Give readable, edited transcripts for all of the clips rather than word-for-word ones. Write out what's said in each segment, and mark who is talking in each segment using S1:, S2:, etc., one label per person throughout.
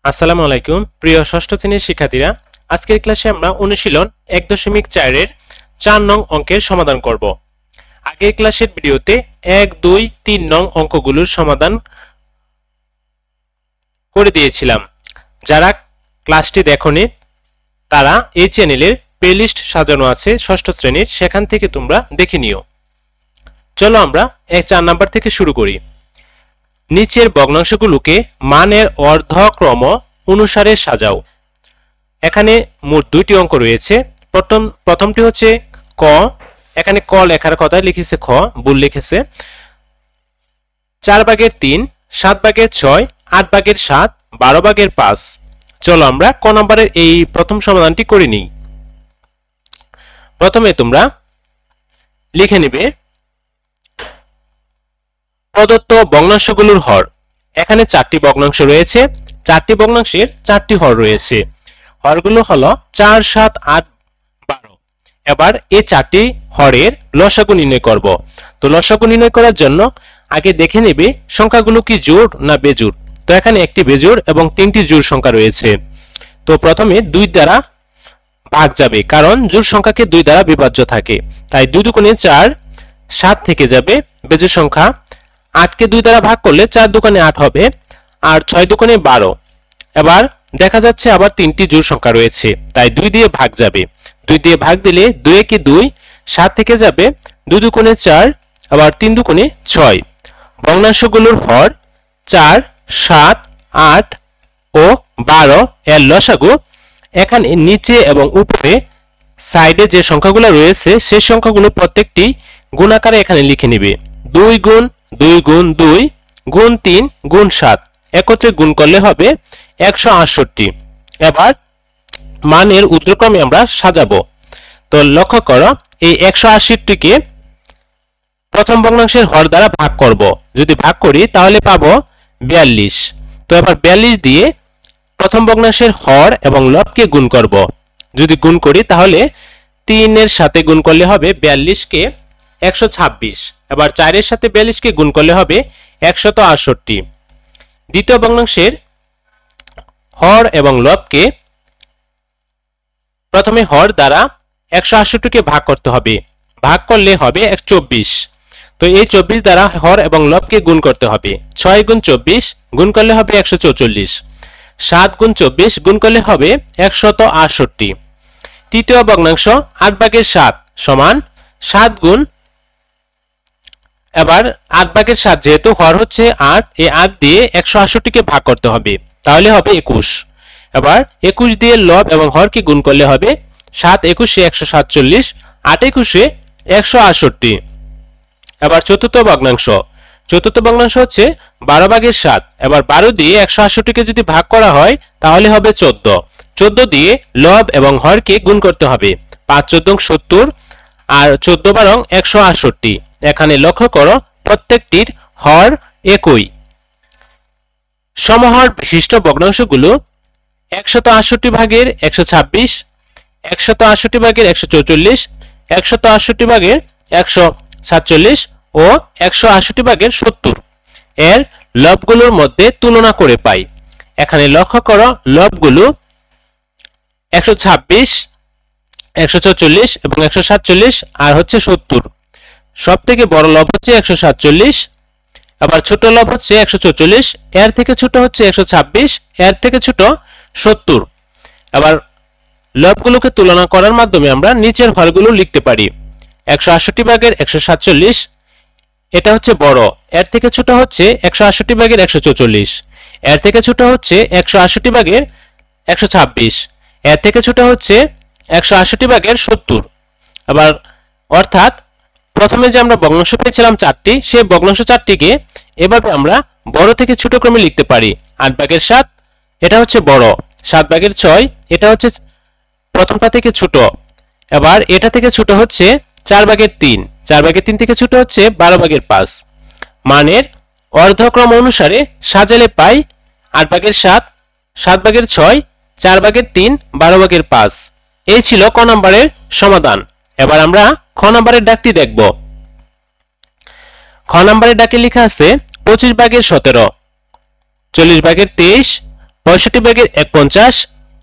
S1: আসসালামু আলাইকুম প্রিয় ষষ্ঠ শ্রেণীর শিক্ষার্থীরা, আজকের ক্লাসে আমরা অনুশীলন 1.4 এর 4 নং অঙ্কের সমাধান করব। আগের ক্লাসের ভিডিওতে 1, 2, 3 নং অঙ্কগুলোর সমাধান করে দিয়েছিলাম। যারা ক্লাসটি দেখোনি তারা এই চ্যানেলের প্লেলিস্ট সাজানো আছে ষষ্ঠ শ্রেণীর, সেখান থেকে তোমরা দেখে নিও। চলো আমরা 4 নাম্বার থেকে শুরু করি। নিচের ভগ্নাংশগুলোকে মানের অর্ধক্রম অনুসারে সাজাও। এখানে মোট দুইটি অঙ্ক রয়েছে। প্রথমটি হচ্ছে ক, এখানে ক লেখার কথা লিখেছে খ, ভুল লিখেছে। 4/3, 7/6, 8/7, 12/5। চলো আমরা ক নম্বরের এই প্রথম সমাধানটি করে নিই। প্রথমে তোমরা লিখে নিবে প্রদত্ত ভগ্নাংশগুলোর হর। এখানে 4টি ভগ্নাংশ রয়েছে, 4টি ভগ্নাংশের 4টি হর রয়েছে। হরগুলো হলো 4, 7, 8, 12। এবার এই 4টি হরের লসাগু নির্ণয় করব। তো লসাগু নির্ণয় করার জন্য আগে দেখে নেবে সংখ্যাগুলো কি জোড় না বেজোড়। তো এখানে একটি বেজোড় এবং 3টি জোড় সংখ্যা রয়েছে। তো প্রথমে 2 দ্বারা ভাগ যাবে, কারণ জোড় সংখ্যাকে 2 দ্বারা বিভাজ্য থাকে। তাই 2 দুগুণে 4, 7 থেকে যাবে বেজোড় সংখ্যা। 8কে 2 দ্বারা ভাগ করলে 4 দুগুণে 8 হবে, আর 6 দুগুণে 12। এবার দেখা যাচ্ছে আবার 3টি জোড় সংখ্যা রয়েছে, তাই 2 দিয়ে ভাগ যাবে। 2 দিয়ে ভাগ দিলে 2 একে 2, 7 থেকে যাবে 2 দুগুণে 4, আবার 3 দুগুণে 6। ভগ্নাংশগুলোর হর 4, 7, 8 ও 12 এর লসাগু এখানে নিচে এবং উপরে সাইডে যে সংখ্যাগুলো রয়েছে সেই সংখ্যাগুলো প্রত্যেকটি গুণ আকারে এখানে লিখে নিবে। 2 গুণ 2 গুণ 2 গুণ 3 গুণ 7 একত্রে গুণ করলে হবে 168। এবার মানের ঊর্ধ্বক্রমে আমরা সাজাবো। তো লক্ষ্য করো, এই 180টিকে প্রথম ভগ্নাংশের হর দ্বারা ভাগ করব। যদি ভাগ করি তাহলে পাবো 42। তো এবার 42 দিয়ে প্রথম ভগ্নাংশের হর এবং লবকে গুণ করব। যদি গুণ করি তাহলে 3 এর সাথে গুণ করলে হবে 42কে 126। এবার 4 এর সাথে 42কে গুণ করলে হবে 168। দ্বিতীয় ভগ্নাংশের হর এবং লবকে প্রথমে হর দ্বারা 168কে ভাগ করতে হবে, ভাগ করলে হবে 124। তো এই 24 দ্বারা হর এবং লবকে গুণ করতে হবে। 6 গুণ 24 গুণ করলে হবে 144। 7 গুণ 24 গুণ করলে হবে 168। তৃতীয় ভগ্নাংশ 8/7 সমান 7 গুণ, এবার 8/7 যেহেতু হর হচ্ছে 8, এই 8 দিয়ে 168কে ভাগ করতে হবে, তাহলে হবে 21। এবার 21 দিয়ে লব এবং হরকে গুণ করলে হবে 7 21 147, 8 21 168। এবার চতুর্থ ভগ্নাংশ হচ্ছে 12/7। এবার 12 দিয়ে 168কে যদি ভাগ করা হয় তাহলে হবে 14। 14 দিয়ে লব এবং হরকে গুণ করতে হবে, 5 14 70 আর 14 12 168। এখানে লক্ষ্য করো প্রত্যেকটির হর একই। সমহর বিশিষ্ট ভগ্নাংশগুলো 168 ভাগের 126, 168 ভাগের 144, 168 ভাগের 147 ও 168 ভাগের 70 এর লবগুলোর মধ্যে তুলনা করে পাই। এখানে লক্ষ্য করো লবগুলো 126, 144 এবং 147 আর হচ্ছে 70। সব থেকে বড় লব হচ্ছে 147, আবার ছোট লব হচ্ছে 144, এর থেকে ছোট হচ্ছে 126, এর থেকে ছোট 70। আবার লবগুলোকে তুলনা করার মাধ্যমে আমরা নিচের হরগুলো লিখতে পারি। 168 ভাগের 147 এটা হচ্ছে বড়, এর থেকে ছোট হচ্ছে 168 ভাগের 144, এর থেকে ছোট হচ্ছে 168 ভাগের 126, এর থেকে ছোট হচ্ছে 168 ভাগের 70। আবার অর্থাৎ প্রথমে যে আমরা ভগ্নাংশ পেয়েছিলাম 4টি, সেই ভগ্নাংশ 4টিকে এভাবে আমরা বড় থেকে ছোট ক্রমে লিখতে পারি। 8/7 এটা হচ্ছে বড়, 7/6 এটা হচ্ছে প্রথমটা থেকে ছোট, এবার এটা থেকে ছোট হচ্ছে 4/3, 4/3 থেকে ছোট হচ্ছে 12/5। মানের অর্ধক্রম অনুসারে সাজালে পাই 8/7, 7/6, 4/3, 12/5। এই ছিল ক নম্বরের সমাধান। এবার আমরা খ নম্বরের ডাকটি দেখব। খ নম্বরের ডাকে লেখা আছে 25/17, 40/23, 65 ভাগের 1/50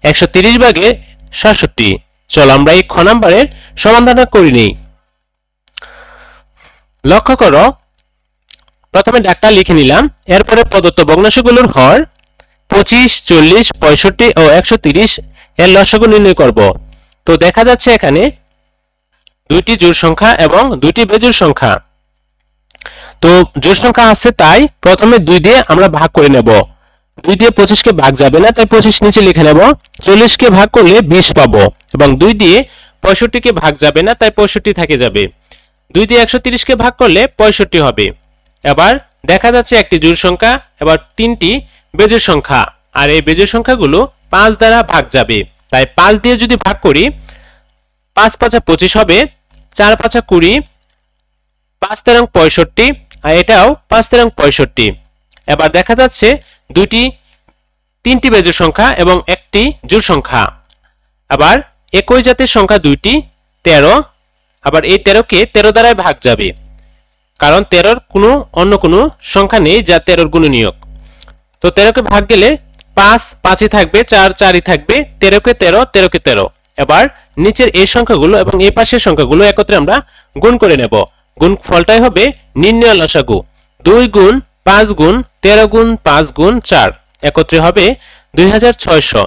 S1: 130 ভাগের 67। চলো আমরা এই খ নাম্বারের সমাধানটা করে নিই। লক্ষ্য করো, প্রথমে ডাকটা লিখে নিলাম, এরপরে প্রদত্ত ভগ্নাংশগুলোর হর 25 40 65 ও 130 এর লসাগু নির্ণয় করব। তো দেখা যাচ্ছে এখানে দুইটি জোড় সংখ্যা এবং দুইটি বেজোড় সংখ্যা। তো জোড় সংখ্যা আছে তাই প্রথমে 2 দিয়ে আমরা ভাগ করে নেব। 2 দিয়ে 25 কে ভাগ যাবে না তাই 25 নিচে লিখে নেব। 40 কে ভাগ করলে 20 পাবো এবং 2 দিয়ে 65 কে ভাগ যাবে না তাই 65 থেকে যাবে। 2 দিয়ে 130 কে ভাগ করলে 65 হবে। এবার দেখা যাচ্ছে একটি জোড় সংখ্যা, এবার 3টি বেজোড় সংখ্যা, আর এই বেজোড় সংখ্যাগুলো 5 দ্বারা ভাগ যাবে। তাই 5 দিয়ে যদি ভাগ করি 5 5 25 হবে, 4 5 20, 5 13 65, আর এটাও 5 13 65। এবার দেখা যাচ্ছে 3টি বেজোড় সংখ্যা এবং একটি জোড় সংখ্যা। আবার একই জাতের সংখ্যা 2টি 13, আবার এই 13 কে 13 দ্বারাই ভাগ যাবে, কারণ 13 অন্য কোনো সংখ্যা নেই যা 13 গুণনীয়ক। তো 13 কে ভাগ গেলে 5 5ই থাকবে, 4 4ই থাকবে, 13 কে 13 13 কে 13। এবার নিচের এই সংখ্যাগুলো এবং এই পাশের সংখ্যাগুলো একত্রে আমরা গুণ করে নেব। গুণফলটাই হবে নির্ণয় লসাগু। 2 গুণ 5 গুণ 13 গুণ 5 গুণ 4 একত্রে হবে 2600।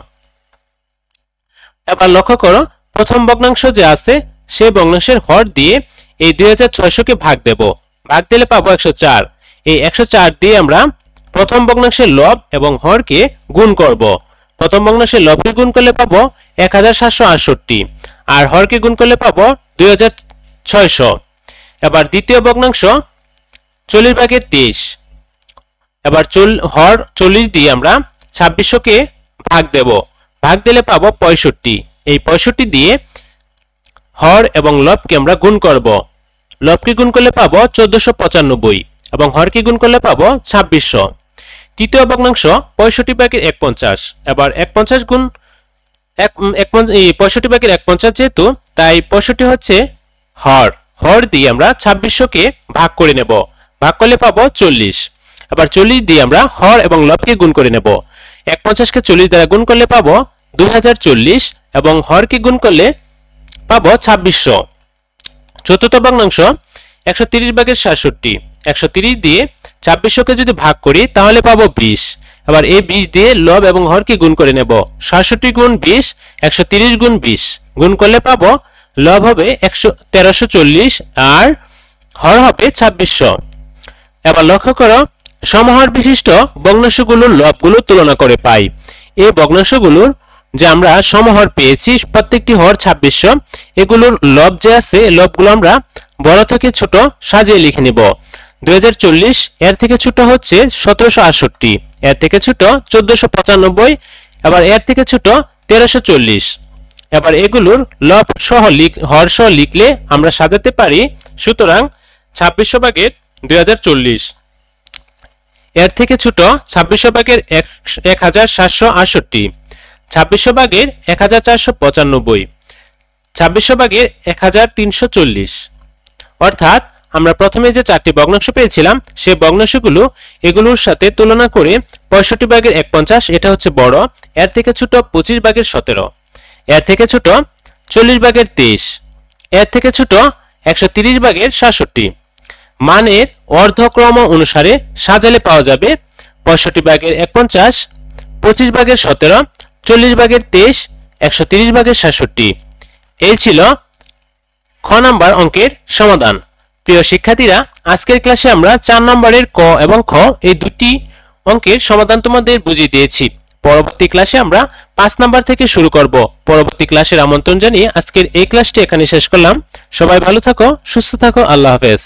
S1: এবার লক্ষ্য করো, প্রথম ভগ্নাংশ যে আছে সেই ভগ্নাংশের হর দিয়ে এই 2600 কে ভাগ দেব। ভাগ দিলে পাবো 104। এই 104 দিয়ে আমরা প্রথম ভগ্নাংশের লব এবং হরকে গুণ করব। প্রথম ভগ্নাংশের লবকে গুণ করলে পাবো 1768 আর হরকে গুণ করলে পাবো 2600। এবার দ্বিতীয় ভগ্নাংশ 40 ভাগের 23। এবার হর 40 দিয়ে আমরা 2600 কে ভাগ দেব। ভাগ দিলে পাবো 65। এই 65 দিয়ে হর এবং লবকে আমরা গুণ করব। লবকে গুণ করলে পাবো 1495 এবং হরকে গুণ করলে পাবো 2600। তৃতীয় ভগ্নাংশ 65 ভাগের 1/50। এবার 1/50 গুণ 65 ভাগের 1/50 যেহেতু, তাই 65 হচ্ছে হর। হর দিয়ে আমরা 2600 কে ভাগ করে নেব। ভাগ করলে পাবো 40। আবার 40 দিয়ে আমরা হর এবং লবকে গুণ করে নেব। 1/50 কে 40 দ্বারা গুণ করলে পাবো 2040 এবং হরকে গুণ করলে পাবো 2600। চতুর্থ ভগ্নাংশ 130 ভাগের 67। 130 দিয়ে 2600 কে যদি ভাগ করি তাহলে পাবো 20। আবার এই 20 দিয়ে লব এবং হরকে গুণ করে নেব। 67 গুণ 20 130 গুণ 20 গুণ করলে পাবো লব হবে 1340 আর হর হবে 2600। এবার লক্ষ্য করো, সমহর বিশিষ্ট ভগ্নাংশগুলোর লবগুলো তুলনা করে পাই। এই ভগ্নাংশগুলোর যে আমরা সমহর পেয়েছি প্রত্যেকটি হর 2600, এগুলোর লব যে আছে লবগুলো আমরা বড় থেকে ছোট সাজিয়ে লিখে নিব। 2040 এর থেকে ছোট হচ্ছে 1768, এর থেকে ছোট 1495, আবার এর থেকে ছোট 1340। এবার এগুলোর লব সহ হর সহ লিখলে আমরা সাজাতে পারি। সুতরাং 2600 ভাগের 2040, এর থেকে ছোট 2600 ভাগের 1768, 2600 ভাগের 1495, 2600 ভাগের 1340। অর্থাৎ আমরা প্রথমে যে 4টি ভগ্নাংশ পেয়েছিলাম সেই ভগ্নাংশগুলো এগুলোর সাথে তুলনা করে 65 ভাগের 1/50 এটা হচ্ছে বড়, এর থেকে ছোট 25 ভাগের 17, এর থেকে ছোট 40 ভাগের 23, এর থেকে ছোট 130 ভাগের 67। মানের অর্ধক্রম অনুসারে সাজালে পাওয়া যাবে 65 ভাগের 1/50, 25 ভাগের 17, 40 ভাগের 23, 130 ভাগের 67। এই ছিল খ নাম্বার অঙ্কের সমাধান। প্রিয় শিক্ষার্থীরা, আজকের ক্লাসে আমরা 4 নম্বরের ক এবং খ এই দুটি অঙ্কের সমাধান তোমাদের বুঝিয়ে দিয়েছি। পরবর্তী ক্লাসে আমরা 5 নাম্বার থেকে শুরু করব। পরবর্তী ক্লাসের আমন্ত্রণ জানিয়ে আজকের এই ক্লাসটি এখানে শেষ করলাম। সবাই ভালো থাকো, সুস্থ থাকো, আল্লাহ হাফেজ।